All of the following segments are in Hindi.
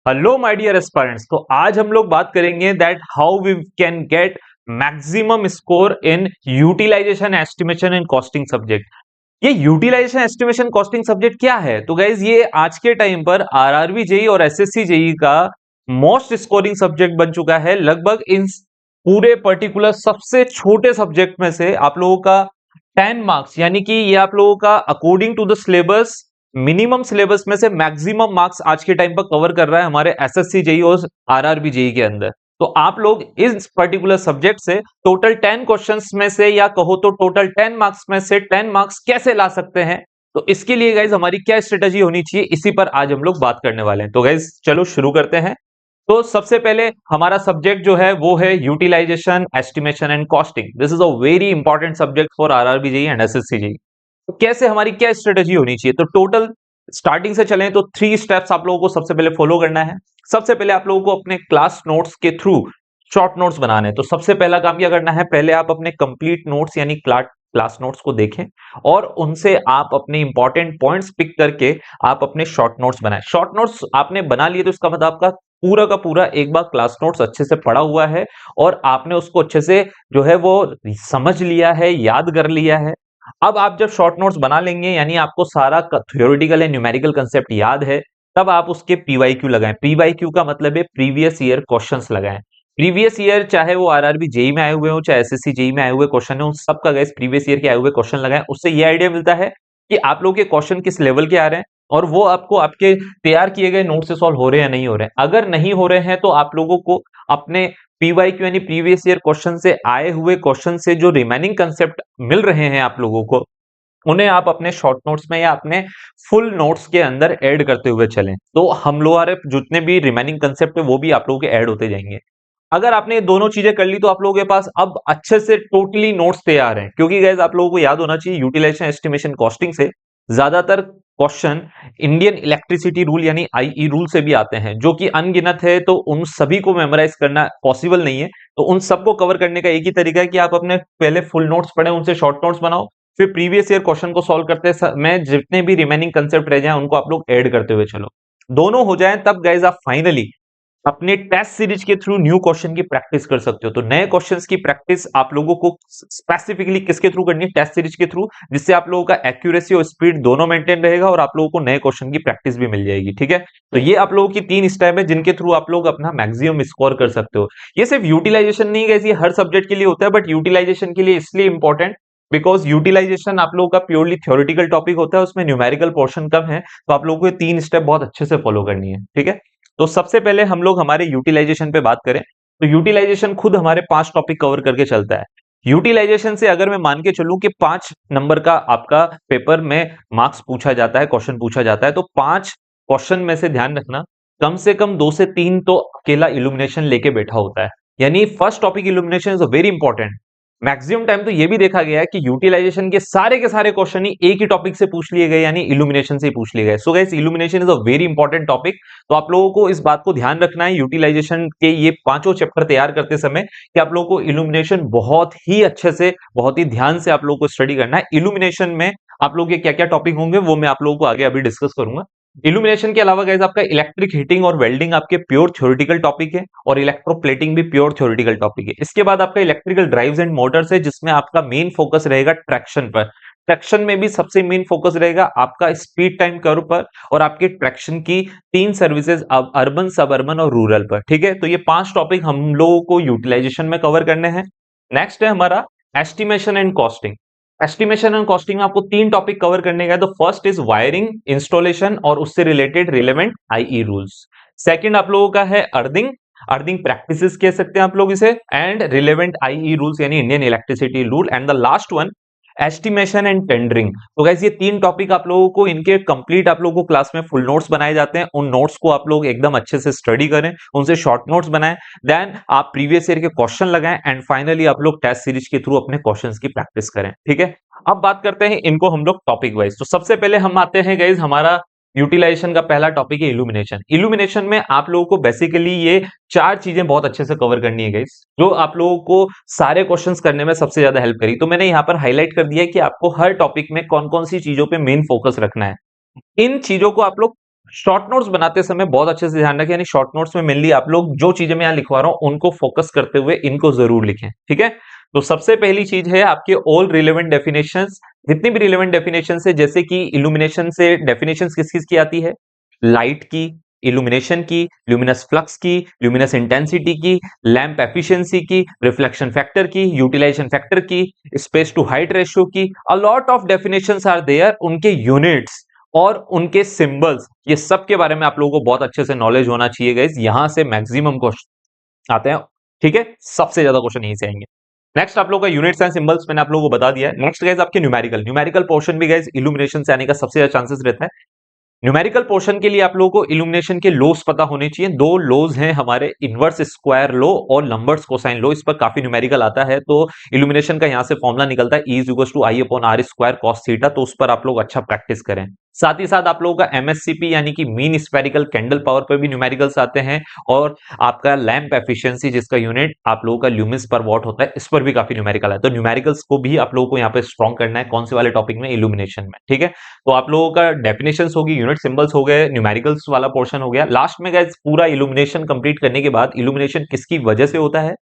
Hello my dear aspirants. तो आज हम लोग बात करेंगे that how we can get maximum score in utilization estimation and costing subject. ये यूटिलाइजेशन एस्टिमेशन कॉस्टिंग सब्जेक्ट क्या है? तो गाइज ये आज के टाइम पर आरआरबी जेई और एसएससी जेई का मोस्ट स्कोरिंग सब्जेक्ट बन चुका है। लगभग इन पूरे पर्टिकुलर सबसे छोटे सब्जेक्ट में से आप लोगों का 10 मार्क्स, यानी कि ये आप लोगों का according to the syllabus minimum syllabus में से मैक्सिमम मार्क्स आज के टाइम पर कवर कर रहा है हमारे एसएससी जेई और आरआरबी जेई के अंदर। तो आप लोग इस पर्टिकुलर सब्जेक्ट से टोटल 10 क्वेश्चंस में से, या कहो तो टोटल 10 मार्क्स में से 10 मार्क्स कैसे ला सकते हैं, तो इसके लिए गाइज हमारी क्या स्ट्रेटेजी होनी चाहिए, इसी पर आज हम लोग बात करने वाले हैं। तो गाइज चलो शुरू करते हैं। तो सबसे पहले हमारा सब्जेक्ट जो है वो है utilization estimation and costing. This is a very important subject for RRB JE and SSC JE. तो कैसे हमारी क्या स्ट्रेटेजी होनी चाहिए? तो टोटल स्टार्टिंग से चलें तो 3 स्टेप्स आप लोगों को सबसे पहले फॉलो करना है। सबसे पहले आप लोगों को अपने क्लास नोट्स के थ्रू शॉर्ट नोट्स बनाने हैं। तो सबसे पहला काम क्या करना है, पहले आप अपने कंप्लीट नोट्स यानी क्लास नोट्स को देखें और उनसे आप अपने इंपॉर्टेंट पॉइंट्स पिक करके आप अपने शॉर्ट नोट्स बनाएं। शॉर्ट नोट्स आपने बना लिए तो इसका मतलब आपका पूरा का पूरा एक बार क्लास नोट्स अच्छे से पढ़ा हुआ है और आपने उसको अच्छे से जो है वो समझ लिया है, याद कर लिया है। अब आप जब शॉर्ट नोट्स बना लेंगे, यानी आपको सारा थ्योरेटिकल एंड न्यूमेरिकल कंसेप्ट याद है, तब आप उसके पीवाईक्यू लगाएं। पीवाईक्यू का मतलब है प्रीवियस ईयर क्वेश्चंस लगाएं। प्रीवियस ईयर चाहे वो आरआरबी जेई में आए हुए हो, चाहे एसएससी जेई में आए हुए क्वेश्चन हो, उन सबका गाइस प्रीवियस ईयर के आए हुए क्वेश्चन लगाएं। उससे ये आइडिया मिलता है कि आप लोगों के क्वेश्चन किस लेवल के आ रहे हैं और वो आपको आपके तैयार किए गए नोट से सॉल्व हो रहे हैं या नहीं हो रहे हैं। अगर नहीं हो रहे हैं तो आप लोगों को अपने पीवाईक्यू यानी प्रीवियस ईयर क्वेश्चन से आए हुए क्वेश्चन से जो रिमेनिंग कंसेप्ट मिल रहे हैं आप लोगों को, उन्हें आप अपने शॉर्ट नोट्स में या अपने फुल नोट्स के अंदर ऐड करते हुए चलें। तो हम लोग जितने भी रिमेनिंग कंसेप्ट है वो भी आप लोगों के ऐड होते जाएंगे। अगर आपने ये दोनों चीजें कर ली तो आप लोगों के पास अब अच्छे से टोटली नोट्स तैयार हैं। क्योंकि गाइस आप लोगों को याद होना चाहिए यूटिलाइजेशन एस्टिमेशन कॉस्टिंग से ज्यादातर क्वेश्चन इंडियन इलेक्ट्रिसिटी रूल यानी आईई रूल से भी आते हैं, जो कि अनगिनत है। तो उन सभी को मेमोराइज करना पॉसिबल नहीं है। तो उन सबको कवर करने का एक ही तरीका है कि आप अपने पहले फुल नोट्स पढ़ें, उनसे शॉर्ट नोट्स बनाओ, फिर प्रीवियस ईयर क्वेश्चन को सॉल्व करते समय जितने भी रिमेनिंग कंसेप्ट रह जाएं उनको आप लोग ऐड करते हुए चलो। दोनों हो जाएं तब गाइस आप फाइनली अपने टेस्ट सीरीज के थ्रू न्यू क्वेश्चन की प्रैक्टिस कर सकते हो। तो नए क्वेश्चंस की प्रैक्टिस आप लोगों को स्पेसिफिकली किसके थ्रू करनी है? टेस्ट सीरीज के थ्रू, जिससे आप लोगों का एक्यूरेसी और स्पीड दोनों मेंटेन रहेगा और आप लोगों को नए क्वेश्चन की प्रैक्टिस भी मिल जाएगी। ठीक है, तो ये आप लोगों की 3 स्टेप है जिनके थ्रू आप लोग अपना मैक्सिमम स्कोर कर सकते हो। ये सिर्फ यूटिलाइजेशन नहीं है, ये हर सब्जेक्ट के लिए होता है, बट यूटिलाइजेशन के लिए इसलिए इंपॉर्टेंट बिकॉज यूटिलाइजेशन आप लोगों का प्योरली थ्योरेटिकल टॉपिक होता है, उसमें न्यूमेरिकल पोर्शन कम है। तो आप लोगों को ये 3 स्टेप बहुत अच्छे से फॉलो करनी है। ठीक है, तो सबसे पहले हम लोग हमारे यूटिलाइजेशन पे बात करें तो यूटिलाइजेशन खुद हमारे 5 टॉपिक कवर करके चलता है। यूटिलाइजेशन से अगर मैं मान के चलूं कि 5 नंबर का आपका पेपर में मार्क्स पूछा जाता है, क्वेश्चन पूछा जाता है, तो 5 क्वेश्चन में से ध्यान रखना कम से कम 2 से 3 तो अकेला इल्यूमिनेशन लेके बैठा होता है। यानी first topic illumination is very important. Maximum time तो ये भी देखा गया है कि यूटिलाइजेशन के सारे क्वेश्चन ही एक ही टॉपिक से पूछ लिए गए, यानी इल्यूमिनेशन से ही पूछ लिए गए। So guys illumination is a very important topic. तो आप लोगों को इस बात को ध्यान रखना है यूटिलाइजेशन के ये पांचों चैप्टर तैयार करते समय कि आप लोगों को इल्यूमिनेशन बहुत ही अच्छे से, बहुत ही ध्यान से आप लोगों को स्टडी करना है। इल्यूमिनेशन में आप लोग के क्या क्या टॉपिक होंगे वो मैं आप लोगों को आगे अभी डिस्कस करूंगा। इल्यूमिनेशन के अलावा गाइस आपका इलेक्ट्रिक हीटिंग और वेल्डिंग आपके प्योर थ्योरेटिकल टॉपिक है और इलेक्ट्रोप्लेटिंग भी प्योर थ्योरेटिकल टॉपिक है। इसके बाद आपका इलेक्ट्रिकल ड्राइव्स एंड मोटर्स है, जिसमें आपका मेन फोकस रहेगा ट्रैक्शन पर। ट्रैक्शन में भी सबसे मेन फोकस रहेगा आपका स्पीड टाइम कर्व पर और आपके ट्रैक्शन की 3 सर्विसेज अर्बन, सब अर्बन और रूरल पर। ठीक है, तो ये 5 टॉपिक हम लोगों को यूटिलाइजेशन में कवर करने हैं। नेक्स्ट है हमारा estimation and costing. Estimation and costing में आपको 3 टॉपिक कवर करने का है। तो फर्स्ट इज वायरिंग, इंस्टॉलेशन और उससे related relevant IE rules. Second आप लोगों का है अर्थिंग, अर्थिंग प्रैक्टिसेस कह सकते हैं आप लोग इसे, एंड रिलेवेंट आईई रूल्स यानी Indian electricity rule. And the last one estimation and tendering. तो गाइस ये 3 टॉपिक आप लोगों को इनके कंप्लीट आप लोगों को क्लास में फुल नोट्स बनाए जाते हैं। उन नोट्स को आप लोग एकदम अच्छे से स्टडी करें, उनसे शॉर्ट नोट्स बनाएं, देन आप प्रीवियस ईयर के क्वेश्चन लगाएं एंड फाइनली आप लोग टेस्ट सीरीज के थ्रू अपने क्वेश्चंस की प्रैक्टिस करें। ठीक है, अब बात करते हैं इनको हम लोग टॉपिक वाइज। तो सबसे पहले हम आते हैं गाइस, हमारा यूटिलाइजेशन का पहला टॉपिक है इल्यूमिनेशन। इल्यूमिनेशन में आप लोगों को बेसिकली ये 4 चीजें बहुत अच्छे से कवर करनी है गाइस, जो आप लोगों को सारे क्वेश्चंस करने में सबसे ज्यादा हेल्प करी। तो मैंने यहां पर हाईलाइट कर दिया है कि आपको हर टॉपिक में कौन कौन सी चीजों पे मेन फोकस रखना है। इन चीजों को आप लोग शॉर्ट नोट्स बनाते समय बहुत अच्छे से ध्यान रखें, यानी शॉर्ट नोट्स में मेनली आप लोग जो चीजें मैं यहाँ लिखवा रहा हूं उनको फोकस करते हुए इनको जरूर लिखें, ठीक है। तो सबसे पहली चीज है आपके ऑल रिलेवेंट डेफिनेशंस, जितनी भी रिलेवेंट डेफिनेशन है, जैसे कि इल्यूमिनेशन से डेफिनेशन किस किस की आती है, लाइट की, इल्यूमिनेशन की, ल्यूमिनस फ्लक्स की, ल्यूमिनस इंटेंसिटी की, लैंप एफिशिएंसी की, रिफ्लेक्शन फैक्टर की, यूटिलाइजेशन फैक्टर की, स्पेस टू हाइट रेशियो की, a lot of definitions are there, उनके यूनिट्स और उनके सिंबल्स, ये सब के बारे में आप लोगों को बहुत अच्छे से नॉलेज होना चाहिए गाइस, यहां से मैक्सिमम क्वेश्चन आते हैं, ठीक है, सबसे ज्यादा क्वेश्चन यहीं से आएंगे। नेक्स्ट आप लोगों का यूनिट्स एंड सिंबल्स मैंने आप लोगों को बता दिया है। नेक्स्ट गाइस आपके न्यूमेरिकल, न्यूमेरिकल पोर्शन भी गाइस इल्यूमिनेशन से आने का सबसे ज्यादा चांसेस रहता है। न्यूमेरिकल पोर्शन के लिए आप लोगों को इल्यूमिनेशन के लोस पता होने चाहिए, दो लोज हैं हमारे, इनवर्स स्क्वायर लो और लंबर्स कोसाइन लो, इस पर काफी न्यूमेरिकल आता है, तो इल्यूमिनेशन का यहां से फॉर्मूला निकलता है E=I/R² cos थीटा, तो उस पर आप लोग अच्छा प्रैक्टिस करें। साथ ही साथ आप लोगों का MSCP यानी कि मीन स्फेरिकल कैंडल पावर पर भी न्यूमेरिकल्स आते हैं, और आपका लैंप एफिशिएंसी जिसका यूनिट आप लोगों का ल्यूमिस पर वॉट होता है, इस पर भी काफी न्यूमेरिकल है, तो न्यूमेरिकल्स को भी आप लोगों को यहाँ पे स्ट्रॉन्ग करना है, कौन से वाले टॉपिक में, इल्यूमिनेशन में, ठीक है। तो आप लोगों का डेफिनेशंस होगी, यूनिट सिंबल्स हो गए, न्यूमेरिकल्स वाला पोर्शन हो गया। लास्ट में गाइस पूरा इल्यूमिनेशन कंप्लीट करने के बाद, इल्यूमिनेशन किसकी वजह से होता है,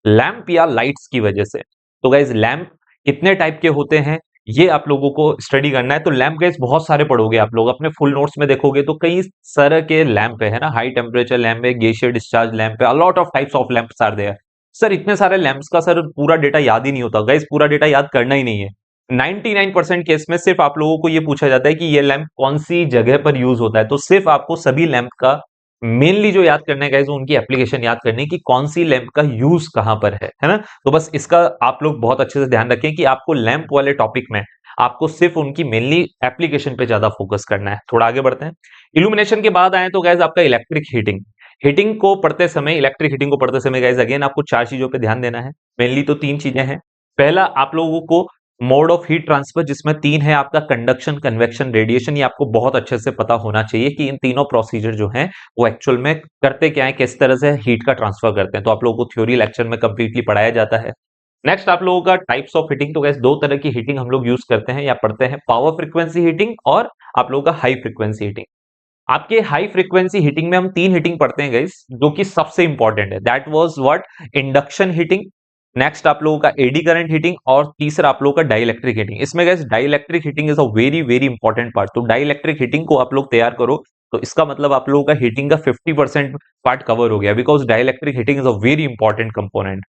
लैंप या लाइट्स की वजह से। तो गाइस लैंप कितने टाइप के होते हैं ये आप लोगों को स्टडी करना है। तो लैंप गाइस बहुत सारे पढ़ोगे आप लोग, अपने फुल नोट्स में देखोगे तो कई तरह के लैंप है ना, हाई टेम्परेचर लैंप है, गैसियस डिस्चार्ज लैंप है, a lot of types of lamps are there. Sir इतने सारे लैंप्स का सर पूरा डेटा याद ही नहीं होता गाइस, पूरा डेटा याद करना ही नहीं है। 99% केस में सिर्फ आप लोगों को ये पूछा जाता है कि ये लैंप कौन सी जगह पर यूज होता है, तो सिर्फ आपको सभी लैंप का मेनली जो याद करना है गाइस, उनकी एप्लीकेशन याद करनी है कि कौन सी लैंप का यूज कहां पर है ना। तो बस इसका आप लोग बहुत अच्छे से ध्यान रखें कि आपको लैंप वाले टॉपिक में आपको सिर्फ उनकी मेनली एप्लीकेशन पे ज्यादा फोकस करना है। थोड़ा आगे बढ़ते हैं, इल्यूमिनेशन के बाद आए तो गाइस आपका इलेक्ट्रिक हीटिंग, हीटिंग को पढ़ते समय, इलेक्ट्रिक हीटिंग को पढ़ते समय गाइस अगेन आपको चार चीजों पे ध्यान देना है, मेनली तो तीन चीजें हैं। पहला आप लोगों को मोड ऑफ हीट ट्रांसफर, जिसमें तीन है आपका कंडक्शन, कन्वेक्शन, रेडिएशन, ये आपको बहुत अच्छे से पता होना चाहिए कि इन तीनों प्रोसीजर जो हैं वो एक्चुअल में करते क्या है, किस तरह से हीट का ट्रांसफर करते हैं, तो आप लोगों को थ्योरी लेक्चर में कंप्लीटली पढ़ाया जाता है। नेक्स्ट आप लोगों का टाइप्स ऑफ हीटिंग, तो गैस दो तरह की हीटिंग हम लोग यूज करते हैं या पढ़ते हैं, पावर फ्रीक्वेंसी हीटिंग और आप लोगों का हाई फ्रीक्वेंसी हीटिंग। आपके हाई फ्रीक्वेंसी हीटिंग में हम तीन हीटिंग पढ़ते हैं गाइस, जो कि सबसे इंपॉर्टेंट है, that was what, induction heating, next आप लोगों का एडी करंट हीटिंग, और तीसरा आप लोगों का डाइलेक्ट्रिक हीटिंग। इसमें guys dielectric heating is a very very important part, तो डाइलेक्ट्रिक हीटिंग को आप लोग तैयार करो, तो इसका मतलब आप लोगों का हीटिंग का 50% पार्ट कवर हो गया, because dielectric heating is a very important component.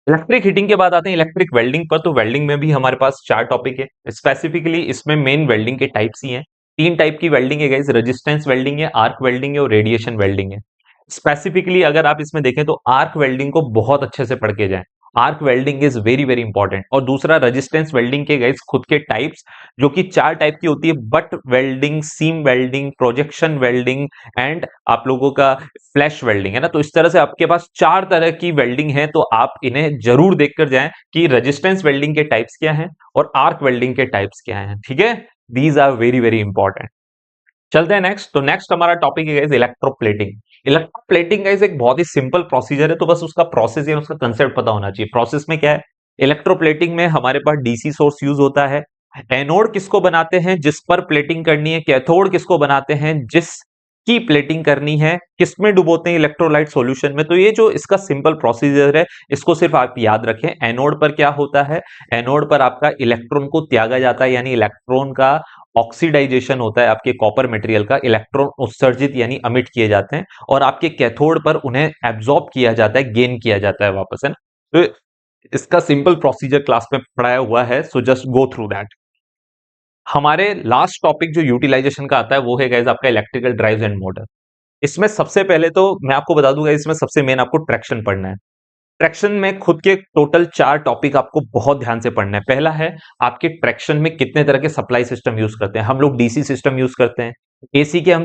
Electric heating के बाद आते हैं इलेक्ट्रिक वेल्डिंग पर, तो वेल्डिंग में भी हमारे पास चार टॉपिक है, स्पेसिफिकली इसमें मेन वेल्डिंग के टाइप्स ही हैं, तीन टाइप की वेल्डिंग है गाइस, रेजिस्टेंस वेल्डिंग है, आर्क वेल्डिंग है और रेडिएशन वेल्डिंग है। स्पेसिफिकली अगर आप इसमें देखें तो आर्क वेल्डिंग को बहुत अच्छे से पढ़ के जाएं, arc welding is very very important. और दूसरा रेजिस्टेंस वेल्डिंग के गाइस खुद के टाइप्स, जो कि चार टाइप की होती है, butt welding, seam welding, projection welding and आप लोगों का फ्लैश वेल्डिंग, है ना। तो इस तरह से आपके पास चार तरह की वेल्डिंग है, तो आप इन्हें जरूर देखकर जाएं कि रेजिस्टेंस वेल्डिंग के टाइप्स क्या हैं और आर्क वेल्डिंग के टाइप्स क्या हैं, ठीक है। These are very very important. चलते हैं नेक्स्ट, तो नेक्स्ट हमारा टॉपिक है गाइस इलेक्ट्रोप्लेटिंग। इलेक्ट्रोप्लेटिंग गाइस एक बहुत ही सिंपल प्रोसीजर है, तो बस उसका प्रोसेस या उसका कंसेप्ट पता होना चाहिए। प्रोसेस में क्या है, इलेक्ट्रोप्लेटिंग में हमारे पास डीसी सोर्स यूज होता है, एनोड किसको बनाते हैं, जिस पर प्लेटिंग करनी है, कैथोड किसको बनाते हैं, जिस की प्लेटिंग करनी है, किसमें डुबोते हैं, इलेक्ट्रोलाइट सॉल्यूशन में। तो ये जो इसका सिंपल प्रोसीजर है, इसको सिर्फ आप याद रखें। एनोड पर क्या होता है, एनोड पर आपका इलेक्ट्रॉन को त्यागा जाता है, यानी इलेक्ट्रॉन का ऑक्सीडाइजेशन होता है, आपके कॉपर मटेरियल का इलेक्ट्रॉन उत्सर्जित यानी अमिट किए जाते हैं, और आपके कैथोड पर उन्हें एब्जॉर्ब किया जाता है, गेन किया जाता है वापस, है ना। तो इसका सिंपल प्रोसीजर क्लास में पढ़ाया हुआ है, so just go through that. हमारे लास्ट टॉपिक जो यूटिलाइजेशन का आता है वो है गाइस आपका इलेक्ट्रिकल ड्राइव्स एंड मोटर। इसमें सबसे पहले तो मैं आपको बता दूंगा, इसमें सबसे मेन आपको ट्रैक्शन पढ़ना है। ट्रैक्शन में खुद के टोटल चार टॉपिक आपको बहुत ध्यान से पढ़ना है। पहला है आपके ट्रैक्शन में कितने तरह के सप्लाई सिस्टम यूज करते हैं। हम लोग डीसी सिस्टम यूज करते हैं, एसी के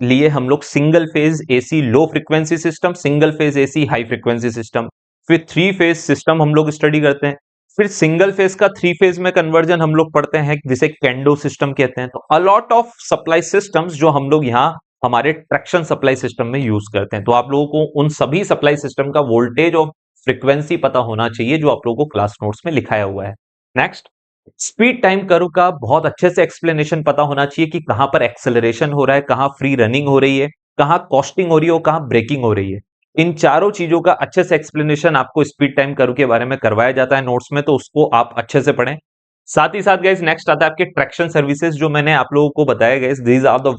लिए हम लोग single phase AC low frequency system, single phase AC high frequency system, फिर थ्री फेज सिस्टम हम लोग स्टडी करते हैं, फिर सिंगल फेज का थ्री फेज में कन्वर्जन हम लोग पढ़ते हैं जिसे कैंडो सिस्टम कहते हैं। तो अलॉट ऑफ सप्लाई सिस्टम्स जो हम लोग यहाँ हमारे ट्रैक्शन सप्लाई सिस्टम में यूज करते हैं। तो आप लोगों को उन सभी सप्लाई सिस्टम का वोल्टेज और फ्रीक्वेंसी पता होना चाहिए, जो आप लोगों को क्लास नोट्स में लिखाया हुआ है। नेक्स्ट, स्पीड टाइम कर्व का बहुत अच्छे से एक्सप्लेनेशन पता होना चाहिए कि कहां पर एक्सेलरेशन हो रहा है, कहां फ्री रनिंग हो रही है, कहां कॉस्टिंग हो रही है और कहां ब्रेकिंग हो रही है। इन चारों चीजों का अच्छे से एक्सप्लेनेशन आपको स्पीड टाइम कर्व के बारे में करवाया जाता है नोट्स में, तो उसको आप अच्छे से पढ़ें। साथ ही साथ गाइस नेक्स्ट आता है आपके ट्रैक्शन सर्विसेज, जो मैंने आप लोगों को बताया guys, these are the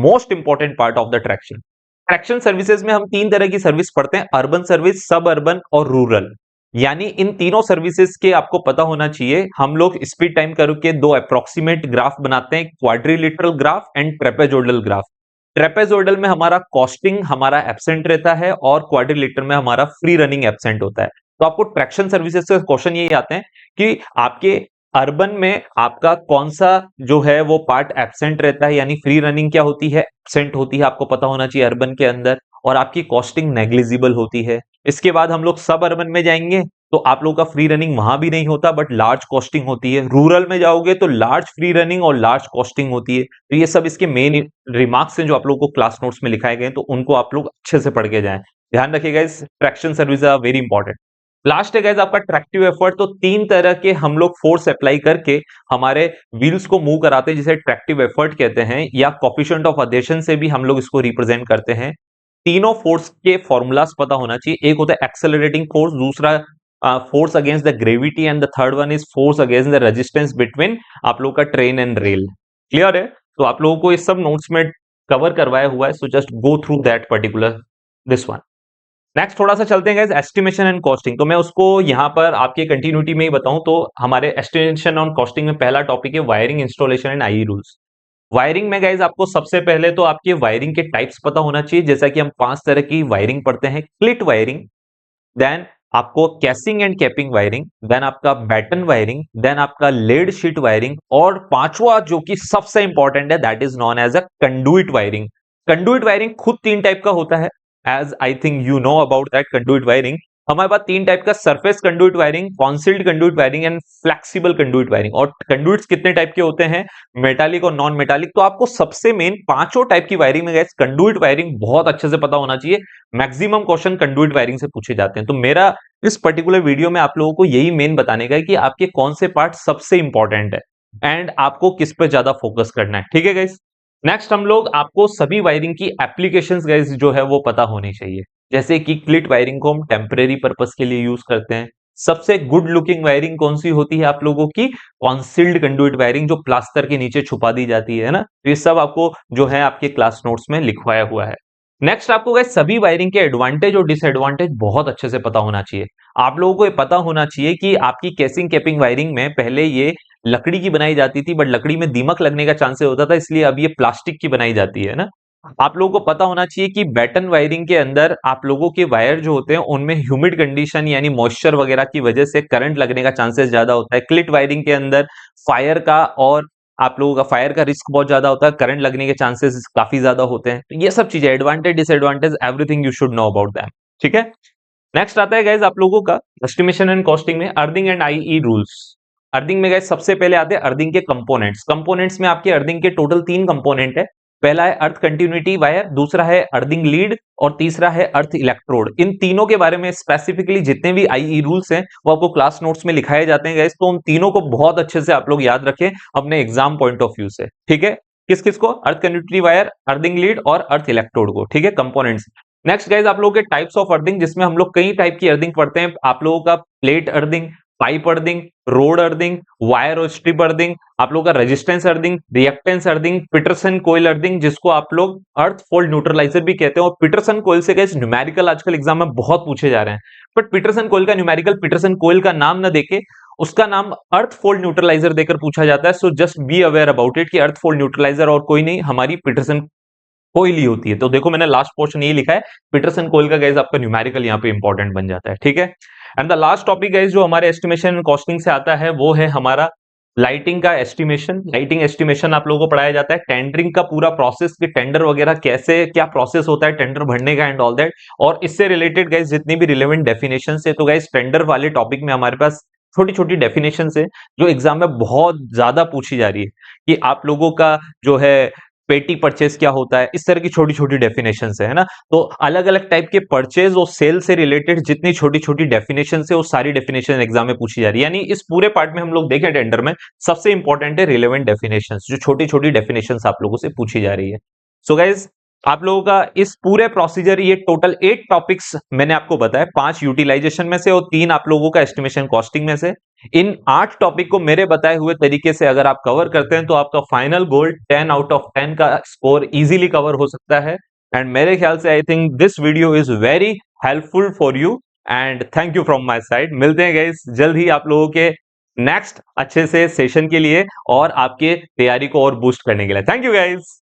most important part of the traction. Traction services में हम तीन तरह की सर्विस पढ़ते हैं, अर्बन सर्विस, सब अर्बन और रूरल। यानी इन तीनों सर्विसेज के आपको पता होना चाहिए। हम लोग स्पीड टाइम कर्व के दो अप्रोक्सीमेट ग्राफ बनाते हैं, quadrilateral graph and trapezoidal graph. Trapezoidal में हमारा कॉस्टिंग हमारा एब्सेंट रहता है और क्वाड्रिलेटर में हमारा फ्री रनिंग एब्सेंट होता है। तो आपको ट्रैक्शन सर्विसेज से क्वेश्चन ये आते हैं कि आपके अर्बन में आपका कौन सा जो है वो पार्ट एब्सेंट रहता है, यानी फ्री रनिंग क्या होती है, एब्सेंट होती है, आपको पता होना चाहिए अर्बन के अंदर, और आपकी कॉस्टिंग नेग्लिजिबल होती है। इसके बाद हम लोग सब अर्बन में जाएंगे तो आप लोगों का फ्री रनिंग वहां भी नहीं होता बट लार्ज कॉस्टिंग होती है। रूरल में जाओगे तो लार्ज फ्री रनिंग और लार्ज कॉस्टिंग होती है। तो ये सब इसके मेन रिमार्क्स हैं जो आप लोगों को क्लास नोट्स में लिखाए गए हैं, तो उनको आप लोग अच्छे से पढ़ के जाएं। ध्यान रखिएगा, इस traction service are very important. Last है गाइस आपका ट्रैक्टिव एफर्ट। तो तीन तरह के हम लोग फोर्स अप्लाई करके हमारे व्हील्स को मूव कराते हैं, जिसे ट्रैक्टिव एफर्ट कहते हैं, या कोफिशिएंट ऑफ अधेशन से भी हम लोग इसको रिप्रेजेंट करते हैं। तीनों फोर्स के फॉर्मूलाज पता होना चाहिए। एक होता है एक्सेलरेटिंग फोर्स, दूसरा force against the gravity, and the third one is force against the resistance between आप लोग का ट्रेन एंड रेल। क्लियर है? तो आप लोगों को ये सब नोट्स में कवर करवाया हुआ है, so just go through that particular this one. Next थोड़ा सा चलते हैं गाइस एस्टिमेशन एंड कॉस्टिंग। तो मैं उसको यहाँ पर आपके कंटिन्यूटी में ही बताऊं तो हमारे एस्टिमेशन और कॉस्टिंग में पहला टॉपिक है wiring, installation and I rules. Wiring में गाइज आपको सबसे पहले तो आपके वायरिंग के टाइप्स पता होना चाहिए, जैसा कि हम 5 तरह की वायरिंग पढ़ते हैं। क्लिट वायरिंग, देन आपको casing and capping wiring, then आपका बैटन वायरिंग, देन आपका लेड शीट वायरिंग, और पांचवा जो कि सबसे इंपॉर्टेंट है that is known as a conduit wiring. Conduit wiring खुद तीन टाइप का होता है, as I think you know about that conduit wiring. हमारे पास तीन टाइप का, surface conduit wiring, concealed conduit wiring and flexible conduit wiring. और कंडुइट्स कितने टाइप के होते हैं, मेटालिक और नॉन मेटालिक। तो आपको सबसे मेन पांचों टाइप की वायरिंग में गाइस कंडुइट वायरिंग बहुत अच्छे से पता होना चाहिए। मैक्सिमम क्वेश्चन कंडुइट वायरिंग से पूछे जाते हैं। तो मेरा इस पर्टिकुलर वीडियो में आप लोगों को यही मेन बताने का है कि आपके कौन से पार्ट सबसे इंपॉर्टेंट है एंड आपको किस पे ज्यादा फोकस करना है। ठीक है गाइस? नेक्स्ट हम लोग आपको सभी वायरिंग की एप्लीकेशंस गाइस जो है वो पता होनी चाहिए। जैसे कि क्लिट वायरिंग को हम टेम्परेरी पर्पस के लिए यूज करते हैं। सबसे गुड लुकिंग वायरिंग कौन सी होती है आप लोगों की, कॉन्सिल्ड कंडुइट वायरिंग, जो प्लास्टर के नीचे छुपा दी जाती है ना। तो ये सब आपको जो है आपके क्लास नोट्स में लिखवाया हुआ है। नेक्स्ट आपको गाइस सभी वायरिंग के एडवांटेज और डिसएडवांटेज बहुत अच्छे से पता होना चाहिए। आप लोगों को ये पता होना चाहिए कि आपकी केसिंग कैपिंग वायरिंग में पहले ये लकड़ी की बनाई जाती थी, बट लकड़ी में दीमक लगने का चांसेस होता था, इसलिए अब ये प्लास्टिक की बनाई जाती है ना। आप लोगों को पता होना चाहिए कि बैटन वायरिंग के अंदर आप लोगों के वायर जो होते हैं उनमें ह्यूमिड कंडीशन यानी मॉइस्चर वगैरह की वजह से करंट लगने का चांसेस ज्यादा होता है। क्लिट वायरिंग के अंदर फायर का और आप लोगों का फायर का रिस्क बहुत ज्यादा होता है, करंट लगने के चांसेस काफी ज्यादा होते हैं। तो ये सब चीजें advantage disadvantage everything you should know about them. ठीक है? नेक्स्ट आता है गाइज आप लोगों का एस्टिमेशन एंड कॉस्टिंग में earthing and IE rules. Earthing में गाइज सबसे पहले आते हैं अर्थिंग के कंपोनेंट्स। कंपोनेंट्स में आपके अर्थिंग के टोटल 3 कंपोनेंट है। पहला है अर्थ कंटिन्यूटी वायर, दूसरा है अर्थिंग लीड और तीसरा है अर्थ इलेक्ट्रोड। इन तीनों के बारे में स्पेसिफिकली जितने भी आईई रूल्स हैं वो आपको क्लास नोट्स में लिखाए जाते हैं गाइज। तो उन तीनों को बहुत अच्छे से आप लोग याद रखें अपने एग्जाम पॉइंट ऑफ व्यू से। ठीक है? किस किस को, अर्थ कंडक्टिविटी वायर, अर्थिंग लीड और अर्थ इलेक्ट्रोड को। ठीक है? कंपोनेंट्स। नेक्स्ट गाइज आप लोगों के टाइप्स ऑफ अर्थिंग, जिसमें हम लोग कई टाइप की अर्थिंग पढ़ते हैं। आप लोगों का plate earthing, pipe earthing, rod earthing, wire और स्ट्रिप अर्थिंग, आप लोगों का resistance earthing, reactance earthing, Petersen coil earthing, जिसको आप लोग अर्थ फॉल्ट न्यूट्रलाइजर भी कहते हैं। और पीटरसन कोयल से गाइस न्यूमेरिकल आजकल एग्जाम में बहुत पूछे जा रहे हैं, बट पीटरसन कोयल का न्यूमेरिकल पीटरसन कोयल का नाम न देके उसका नाम अर्थ फोल्ड न्यूट्रलाइजर देकर पूछा जाता है। So just be aware about it कि अर्थ फोल्ड न्यूट्रलाइजर और कोई नहीं, हमारी पीटरसन कोयल ही होती है। तो देखो मैंने लास्ट पोर्शन ये लिखा है, पीटरसन कोयल का गाइस आपका न्यूमेरिकल यहाँ पे इंपॉर्टेंट बन जाता है। ठीक है? And the last topic guys जो हमारे एस्टिमेशन कॉस्टिंग से आता है वो है हमारा लाइटिंग का एस्टिमेशन। लाइटिंग एस्टिमेशन आप लोगों को पढ़ाया जाता है, टेंडरिंग का पूरा प्रोसेस कि टेंडर वगैरह कैसे क्या प्रोसेस होता है टेंडर भरने का एंड ऑल दैट। और इससे रिलेटेड गाइस जितनी भी रिलेवेंट डेफिनेशन है, तो गाइस टेंडर वाले टॉपिक में हमारे पास छोटी छोटी डेफिनेशन है जो एग्जाम में बहुत ज्यादा पूछी जा रही है कि आप लोगों का जो है पेटी परचेज क्या होता है, इस तरह की छोटी छोटी डेफिनेशन है ना। तो अलग अलग टाइप के परचेज और सेल से रिलेटेड जितनी छोटी छोटी डेफिनेशन है वो सारी डेफिनेशन एग्जाम में पूछी जा रही है। यानी इस पूरे पार्ट में हम लोग देखें टेंडर में सबसे इंपॉर्टेंट है रिलेवेंट डेफिनेशन, जो छोटी छोटी डेफिनेशन आप लोगों से पूछी जा रही है। सो गाइज आप लोगों का इस पूरे प्रोसीजर, ये टोटल 8 टॉपिक्स मैंने आपको बताया, 5 यूटिलाइजेशन में से और 3 आप लोगों का एस्टिमेशन कॉस्टिंग में से। इन 8 टॉपिक को मेरे बताए हुए तरीके से अगर आप कवर करते हैं तो आपका फाइनल गोल 10 आउट ऑफ 10 का स्कोर इजीली कवर हो सकता है। एंड मेरे ख्याल से I think this video is very helpful for you and thank you from my side. मिलते हैं गाइस जल्द ही आप लोगों के नेक्स्ट अच्छे से सेशन के लिए और आपके तैयारी को और बूस्ट करने के लिए। Thank you guys.